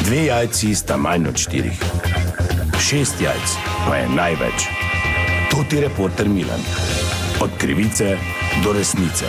2 jajci sta manj od 4. 6 jajc pa je največ. To ti reporter Milan. Od krivice do resnice.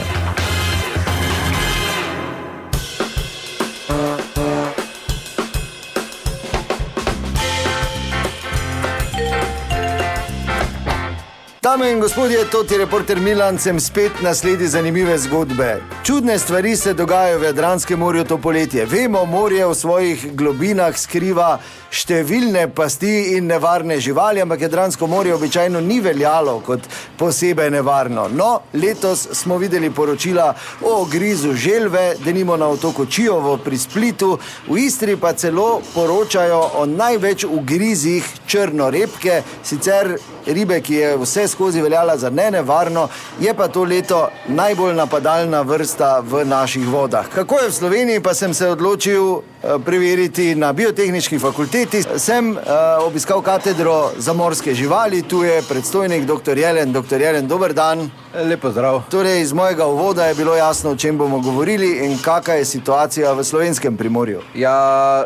Dame in gospodje, to je reporter Milan, sem spet na sledi zanimive zgodbe. Čudne stvari se dogajajo v Jadranskem morju to poletje. Vemo, morje v svojih globinah skriva številne pasti in nevarne živali, ampak Jadransko morje običajno ni veljalo kot posebej nevarno. No, letos smo videli poročila o grizu želve, denimo na otoku Čiovo pri Splitu, v Istri pa celo poročajo o največ ugrizih črnorepke, sicer ribe, ki je vse skozi veljala za nenevarno, je pa to leto najbolj napadalna vrsta v naših vodah. Kako je v Sloveniji, pa sem se odločil preveriti na Biotehnički fakulteti. Sem obiskal katedro za morske živali, tu je predstojnik dr. Jelen. Dr. Jelen, dober dan. Lepo zdrav. Torej, iz mojega uvoda je bilo jasno, o čem bomo govorili in kakšna je situacija v slovenskem primorju. Ja,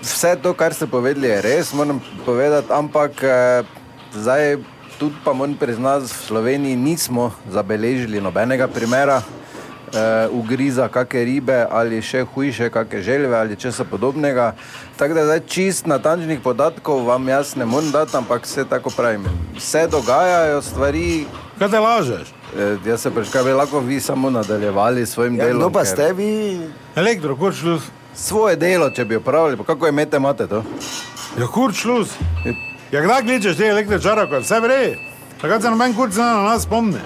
vse to, kar ste povedali, je res, moram povedati, ampak zdaj tudi pa moram priznati, v Sloveniji nismo zabeležili nobenega primera ugriza kakšne ribe ali še hujše kakšne želve ali česa podobnega. Tako da zdaj čist natančnih podatkov vam jaz ne moram dati, ampak vse tako pravim. Vse dogajajo stvari. Kaj te lažeš? Jaz se prečkaj bi lahko vi samo nadaljevali s svojim delom. Kdo pa ste vi? Elektro, kurčlus. Svoje delo, če bi opravili, pa kako imate to? Ja, kurčlus. Ja, kdaj kličeš te električara, ko je vse vrej? Takrat se noben kurč na nas spomne.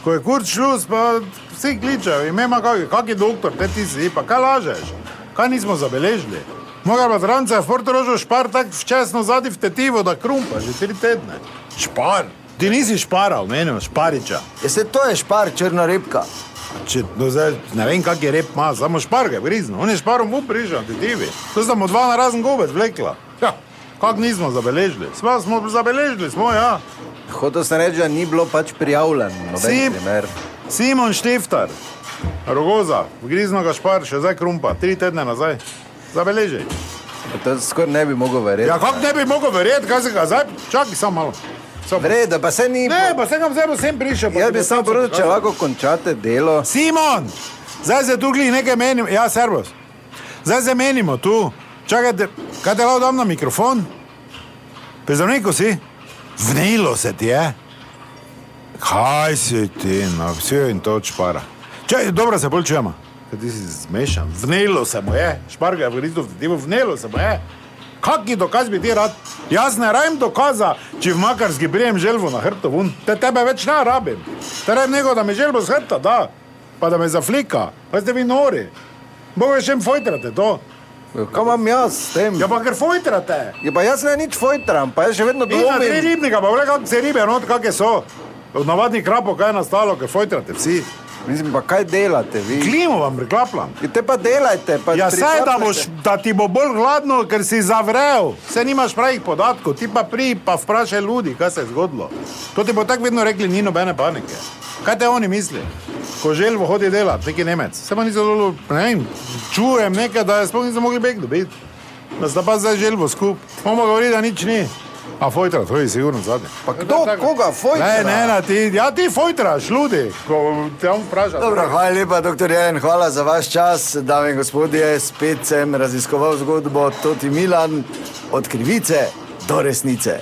Ko je kurčlus, pa vsi kličejo. Imema kaki doktor, te ti si, pa kaj lažeš? Kaj nismo zabeležili? Moga patranca je v Portorožu špar tak včasno zadi v tetivo, da krumpa, že 3 tedne. Špar? Ti nisi šparal, menim, špariča. Jeste, to je špar, črnorepka. No zdaj, ne vem, kak je rep ima, samo špar ga je vrizno. On je šparom uprižal, tetivi. To sta mu 2 na razen gobec vlekla. Ja, kak nismo zabeležili? Smo zabeležili, ja. Hotel se reči, da ni bilo pač prijavljen noben primer. Simon Štiftar, Rogoza, vgriznoga špar, še zdaj krumpa, 3 tedne nazaj. Zabeleži. To skoraj ne bi mogel verjeti. Ja, kak ne bi mogel verjeti, kaj se ga zdaj? Čakaj, samo malo. Vreda, pa se ni... Ne, pa se ga vzaj bo sem prišel. Jaz bi samo prosil, če lahko končate delo. Simon, zdaj se tu glih nekaj menimo. Ja, servus. Zdaj se menimo tu. Čakajte, kaj te lahko dam na mikrofon? Pri zdravniku si? Vnelo se ti je? Kaj si ti, no, vsi in to špara. Čakaj, dobro se bolj čujemo. Kaj ti si zmešan? Vnelo se mu je. Špar ga je vgrizno v tetivo, vnelo se mu je. Kaki dokaz bi ti rad? Jaz ne rajem dokaza, če v Makarski prijem želvo na hrbto vun. Tebe več ne rabim. Te rajem nego, da me želvo z hrbta da. Pa da me zaflika. Pa ste vi nori. Boga še fojtrate to. Kaj imam jaz s tem? Ja pa ker fojtrate. Ja pa jaz ne nič fojtram, pa jaz še vedno In na 3 dvomim. ribnika, pa vle kak se ribe not, kakve so. Od navadnih krapov, kaj je nastalo, ker fojtrate vsi. Mislim, pa kaj delate vi? Klimo vam priklapljam. Ja, te pa delajte. Pa Ja saj, priklapljate. da ti bo bolj hladno, ker si zavrel. Se nimaš pravih podatkov, ti pa pa vprašaj ljudi, kaj se je zgodilo. To ti bo tako vedno rekli, ni nobene panike. Kaj te oni misli? Ko želvo hodi delat, neki Nemec. Se pa niso dolo, ne vem, čujem nekaj, da je sploh niso mogli beg dobiti. Da sta pa zdaj želvo skup. Momo govori, da nič ni. A fojtra, to je sigurno zadnje. Pa kdo, koga fojtra? Ti fojtraš, ljudi, ko te on vpraša. Dobro, hvala lepa, dr. Jelen, hvala za vaš čas. Dame in gospodje, spet sem raziskoval zgodbo Toti Milan, od krivice do resnice.